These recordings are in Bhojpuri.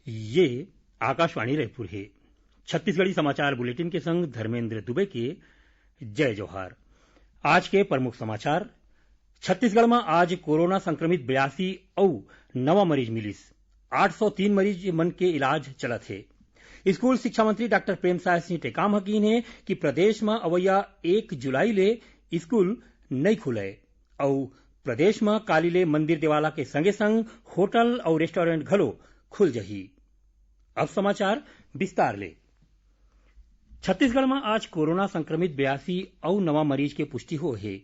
ये आकाशवाणी रायपुर है। छत्तीसगढ़ी समाचार बुलेटिन के संग धर्मेंद्र दुबे के जय जोहार। आज के प्रमुख समाचार। छत्तीसगढ़ में आज कोरोना संक्रमित 82 और नवा मरीज मिलिस। 803 मरीज मन के इलाज चलत है। स्कूल शिक्षा मंत्री डॉक्टर प्रेमसाय सिंह टेकाम हकीन है कि प्रदेश में अवैया 1 जुलाई ले स्कूल नहीं खुले और प्रदेश में काली ले मंदिर देवाला के संगे संग होटल और रेस्टोरेंट घलो खुल जही। अब समाचार विस्तार ले। छत्तीसगढ़ में आज कोरोना संक्रमित 82 और नवा मरीज के पुष्टि हो है।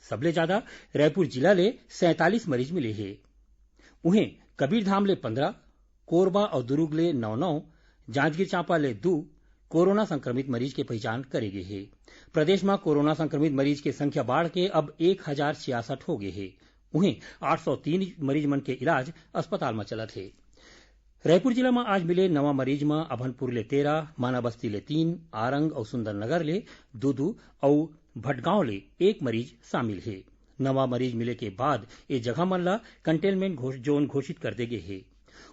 सबले ज्यादा रायपुर जिला ले 47 मरीज मिले हैं। उन्हें कबीरधाम ले 15, कोरबा और दुर्ग ले 9, जांजगीर चांपा ले 2 कोरोना संक्रमित मरीज के पहचान करे गए हैं। प्रदेश में कोरोना संक्रमित मरीज की संख्या बढ़ के अब 1066 हो गए हैं। उन्हें 803 मरीज मन के इलाज अस्पताल में चलत है। रायपुर जिला में आज मिले नवा मरीज में अभनपुर ले 13, मानाबस्ती ले 3, आरंग और सुंदरनगर ले 2 और भटगांव ले 1 मरीज शामिल है। नवा मरीज मिले के बाद ये जगह मन ला कंटेनमेंट जोन घोषित कर दे गए है।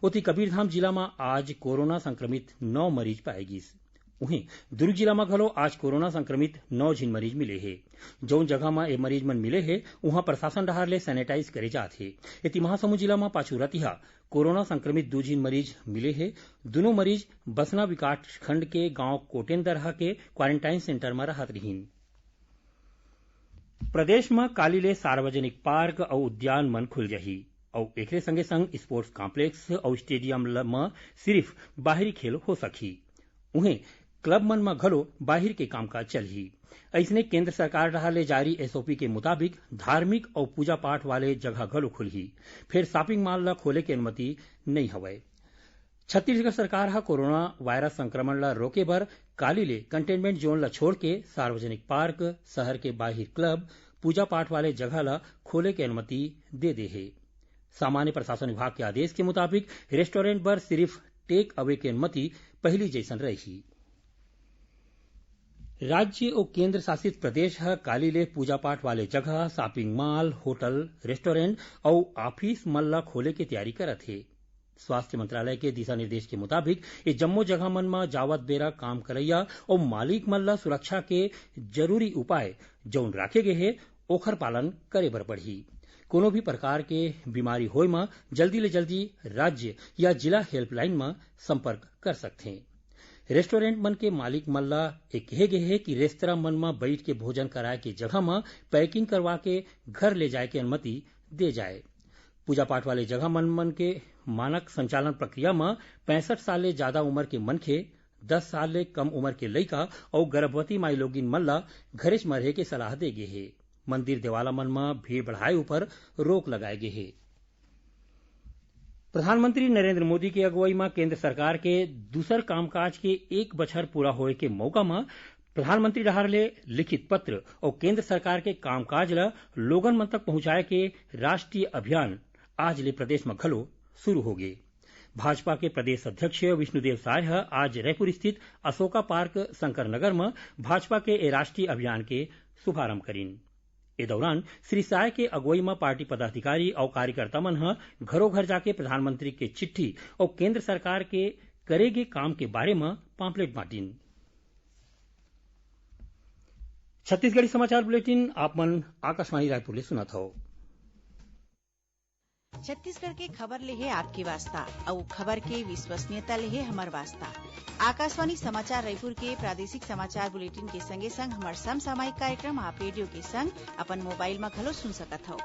उति कबीरधाम जिला में आज कोरोना संक्रमित 9 मरीज पाए गिस। उन्हें दुर्ग जिला में घलो आज कोरोना संक्रमित 9 झिन मरीज मिले हैं। जौन जगह में ये मरीज मन मिले हैं वहां प्रशासन डहार ले सैनिटाइज करे जात है। इति महासमुंद जिला में पाछू रतिहा कोरोना संक्रमित 2 झिन मरीज मिले हैं। दोनों मरीज बसना विकास खंड के गांव कोटेंदरहा के क्वारंटाइन सेंटर में रहत रहीन। प्रदेश में काली ले सार्वजनिक पार्क और उद्यान मन खुल जही और एकरे संगे संग स्पोर्ट्स कॉम्प्लेक्स और स्टेडियम में सिर्फ बाहरी खेल हो सकी। उन्हें क्लब मन में घलो बाहर के कामकाज चलही। ऐसने केंद्र सरकार रहा ले जारी एसओपी के मुताबिक धार्मिक और पूजा पाठ वाले जगह घलो खुलही। फिर शॉपिंग मॉल ला खोले की अनुमति नहीं हवय। छत्तीसगढ़ सरकार हा कोरोना वायरस संक्रमण ला रोके बर काली ले कंटेनमेंट जोन ला छोड़ के सार्वजनिक पार्क, शहर के बाहर क्लब, पूजा पाठ वाले जगह ला खोले की अनुमति दे है। सामान्य प्रशासन विभाग के आदेश के मुताबिक रेस्टोरेंट पर सिर्फ टेक अवे की अनुमति पहली जैसन रही। राज्य और केंद्र शासित प्रदेश है काली ले पूजा पाठ वाले जगह, शॉपिंग मॉल, होटल, रेस्टोरेंट और ऑफिस मन ला खोले की तैयारी करत है। स्वास्थ्य मंत्रालय के दिशा निर्देश के मुताबिक ये जम्मो जगह मन में जावत बेरा काम करैया और मालिक मन ला सुरक्षा के जरूरी उपाय जौन राखे गए है ओखर पालन करे बर पड़ही। कोनो भी प्रकार के बीमारी होय में जल्दी ले जल्दी राज्य या जिला हेल्पलाइन में संपर्क कर सकते हैं। रेस्टोरेंट मन के मालिक मन ला कहे गए है कि रेस्तरा मन में बैठ के भोजन कराए के जगह में पैकिंग करवा के घर ले जाए की अनुमति दे जाए। पूजा पाठ वाले जगह मन के मानक संचालन प्रक्रिया में 65 साल ले ज्यादा उम्र के मनखे, 10 साल ले कम उम्र के लइका और गर्भवती माई लोगिन मन ला घरेच में रहे के सलाह दे गए है। मंदिर देवाला मन में भीड़ बढ़ाए ऊपर रोक लगाए गए है। प्रधानमंत्री नरेंद्र मोदी की अगुवाई में केंद्र सरकार के दूसर कामकाज के 1 बछर पूरा होए के मौका में प्रधानमंत्री डहार ले लिखित पत्र और केंद्र सरकार के कामकाज ला लोगन मन तक पहुंचाए के राष्ट्रीय अभियान आज ले प्रदेश में घलो शुरू हो गए। भाजपा के प्रदेश अध्यक्ष विष्णुदेव साय आज रायपुर स्थित अशोका पार्क शंकर नगर में भाजपा के राष्ट्रीय अभियान के शुभारंभ करीन। इस दौरान श्री साय के अगुवाई में पार्टी पदाधिकारी और कार्यकर्ता मन घरों घर जाके प्रधानमंत्री के चिट्ठी और केंद्र सरकार के करेगे काम के बारे में पाम्पलेट बांटीन। छत्तीसगढ़ी समाचार बुलेटिन आप मन आकाशवाणी रायपुर ले सुनत हो। छत्तीसगढ़ के खबर ले है आपके वास्ता और खबर के विश्वसनीयता ले है हमार वास्ता। आकाशवाणी समाचार रायपुर के प्रादेशिक समाचार बुलेटिन के संगे संग हमार समसामयिक कार्यक्रम आप रेडियो के संग अपन मोबाइल में घलो सुन सकत हो।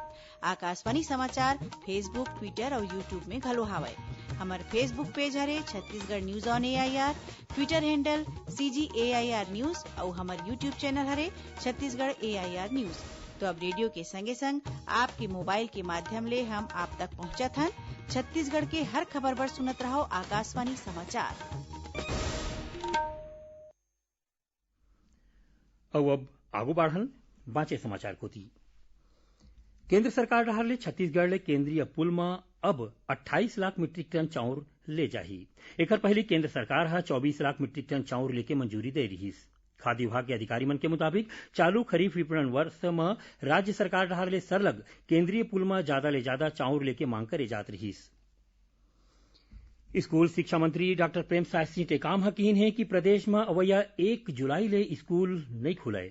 आकाशवाणी समाचार फेसबुक, ट्विटर और यूट्यूब में घलो हावय। हमार फेसबुक पेज हरे Chhattisgarh news on AIR, Twitter handle CGAIR news और हमार यूट्यूब चैनल हरे छत्तीसगढ़ AIR न्यूज। तो अब रेडियो के संगे संग आपके मोबाइल के माध्यम ले हम आप तक पहुंचत हन। छत्तीसगढ़ के हर खबर पर सुनत रहो आकाशवाणी समाचार। अब आगू बढ़न बाँचे समाचार को थी। केंद्र सरकार डहार ले छत्तीसगढ़ ले केंद्रीय पुल में अब 28 लाख मीट्रिक टन चाउर ले जाही। एकर पहले केंद्र सरकार 24 लाख मीट्रिक टन चाउर लेके मंजूरी दे रहीस। खाद्य विभाग के अधिकारी मन के मुताबिक चालू खरीफ विपणन वर्ष में राज्य सरकार डहार ले सरलग केंद्रीय पुल में ज्यादा ले ज्यादा चाउर लेके मांग करे जात रहीस। स्कूल शिक्षा मंत्री डॉक्टर प्रेम साय सिंह टेकाम हकीन है कि प्रदेश में अवैया 1 जुलाई ले स्कूल नहीं खुले।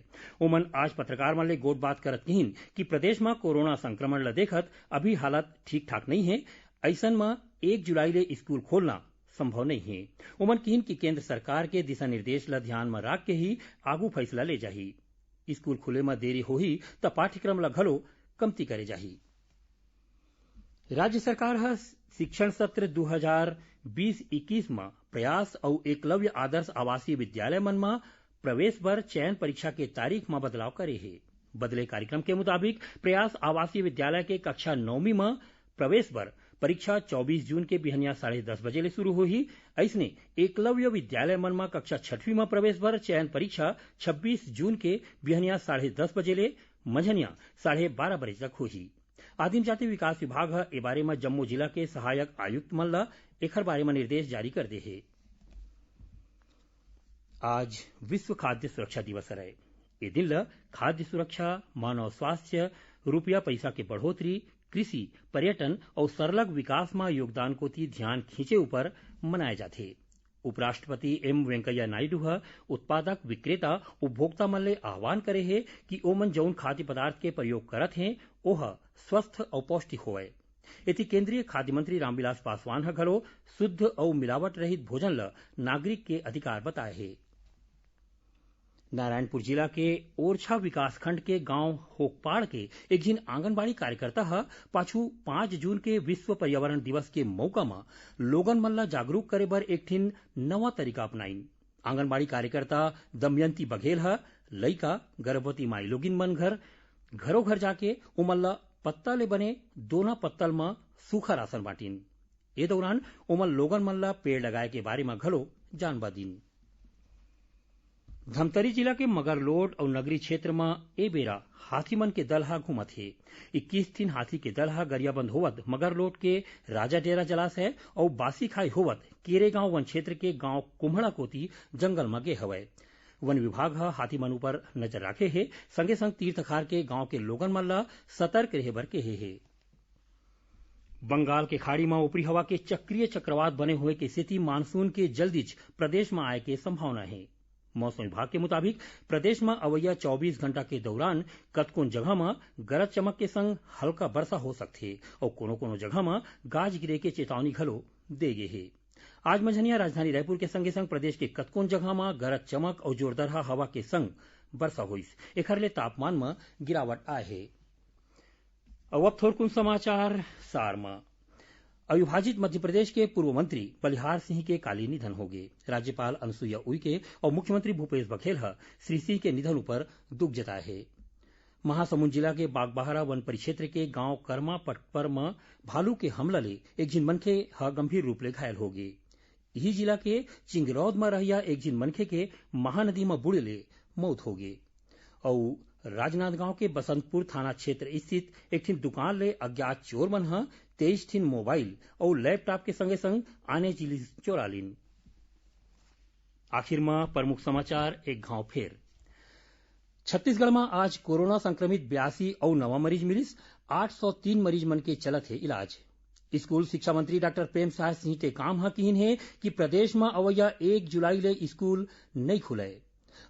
ओमन आज पत्रकार मन ले गोट बात करत कहिन कि प्रदेश में कोरोना संक्रमण ल देखत अभी हालत ठीक ठाक नहीं है। ऐसन में 1 जुलाई ले स्कूल खोलना संभव नहीं है। ओमन कहिन कि केंद्र सरकार के दिशा निर्देश ल ध्यान में रख के ही आगू फैसला ले जाही। स्कूल खुले में देरी होही तो पाठ्यक्रम ल घलो कमती करे जाही। राज्य सरकार ह शिक्षण सत्र 2020-21 में प्रयास और एकलव्य आदर्श आवासीय विद्यालय मन में प्रवेश बर चयन परीक्षा के तारीख में बदलाव करे है। बदले कार्यक्रम के मुताबिक प्रयास आवासीय विद्यालय के कक्षा 9वीं में प्रवेश बर परीक्षा 24 जून के बिहनिया 10:30 बजे ले शुरू होही। ऐसने एकलव्य विद्यालय मन में कक्षा 6वीं में प्रवेश बर चयन परीक्षा 26 जून के बिहनिया 10:30 बजे ले मंझनिया 12:30 बजे तक होही। आदिम जाति विकास विभाग ए बारे में जम्मू जिला के सहायक आयुक्त मन ल एखर बारे में निर्देश जारी कर दे है। आज विश्व खाद्य सुरक्षा दिवस है। ये दिन ल खाद्य सुरक्षा, मानव स्वास्थ्य, रुपया पैसा के बढ़ोतरी, कृषि, पर्यटन और सरलग विकास में योगदान को ध्यान खींचे ऊपर मनाए जाते। उपराष्ट्रपति एम वेंकैया नायडू उत्पादक, विक्रेता, उपभोक्ता मन ले आह्वान करे है कि ओमन जौन खाद्य पदार्थ के प्रयोग करत हैं ओह स्वस्थ और पौष्टिक होए। इति केंद्रीय खाद्य मंत्री रामविलास पासवान घलो शुद्ध और मिलावट रहित भोजन ल नागरिक के अधिकार बताए है। नारायणपुर जिला के ओरछा विकासखंड के गांव होकपाड़ के एक जिन आंगनबाड़ी कार्यकर्ता पाछू 5 जून के विश्व पर्यावरण दिवस के मौका में लोगन मन ला जागरूक करे बर एक ठिन नवा तरीका अपनाइन। आंगनबाड़ी कार्यकर्ता दमयंती बघेल लइका, गर्भवती माई लोगिन मन घरों घर जाके उमन ला पत्ता ले बने दोना पत्तल में सूखा राशन बांटिन। ए दौरान उमन लोगन मन ला पेड़ लगाए के बारे में घलो जानबा दिन। धमतरी जिला के मगरलोड और नगरी क्षेत्र में ए बेरा हाथी मन के दल घूमत है। 21 दिन हाथी के दल गरियाबंद होवत मगरलोड के राजा डेरा जलाशय और बासी खाई होवत केरे गांव वन क्षेत्र के गांव कुम्हड़ा कोती जंगल में गे हवय। वन विभाग हाथी मन ऊपर नजर राखे है, संगे संग तीर्थखार के गांव के लोगन मन ला सतर्क रहे बर कहे है। बंगाल के खाड़ी में ऊपरी हवा के चक्रीय चक्रवात बने हुए की स्थिति मानसून के जल्दी प्रदेश में आए के संभावना है। मौसम विभाग के मुताबिक प्रदेश में अवैया 24 घंटा के दौरान कतकोन जगह में गरज चमक के संग हल्का वर्षा हो सकथे और कोनो जगह में गाज गिरे के चेतावनी घलो दे गे है। आज मंझनिया राजधानी रायपुर के संगे संग प्रदेश के कतकोन जगह में गरज चमक और जोरदार हवा के संग वर्षा होइस। एखर ले तापमान में गिरावट आए है। अब थोरकुन समाचार सार में। अविभाजित मध्य प्रदेश के पूर्व मंत्री बलिहार सिंह के काली निधन हो गए। राज्यपाल अनुसुईया उइके और मुख्यमंत्री भूपेश बघेल श्री सिंह के निधन पर दुख जताए है। महासमुंद जिला के बागबाहरा वन परिक्षेत्र के गांव कर्मा पटपर में भालू के हमला ले एक जिन मनखे गंभीर रूप ले घायल हो गए। यही जिला के चिंगरौद में रहिया एक जिन मनखे के महानदी में बुड़े ले मौत हो गए। और राजनांदगांव के बसंतपुर थाना क्षेत्र स्थित एक ठिन दुकान ले अज्ञात चोर मन 23 ठिन मोबाइल और लैपटॉप के संगे संग आने जिनिस चोरा लीन। आखिर में प्रमुख समाचार एक घाव फेर। छत्तीसगढ़ में आज कोरोना संक्रमित 82 और नवा मरीज मिलिस। 803 मरीज मन के चलत है इलाज। स्कूल शिक्षा मंत्री डॉक्टर प्रेम साय सिंह टेकाम कहिन है कि प्रदेश में अवैया 1 जुलाई ले स्कूल नहीं खुले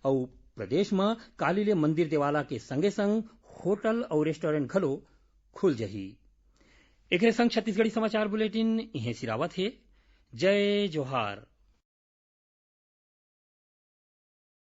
और प्रदेश में काली ले मंदिर देवाला के संगे संग होटल और रेस्टोरेंट घलो खुल जही। एक संग छत्तीसगढ़ी समाचार बुलेटिन इहें सिरावत है। जय जोहार।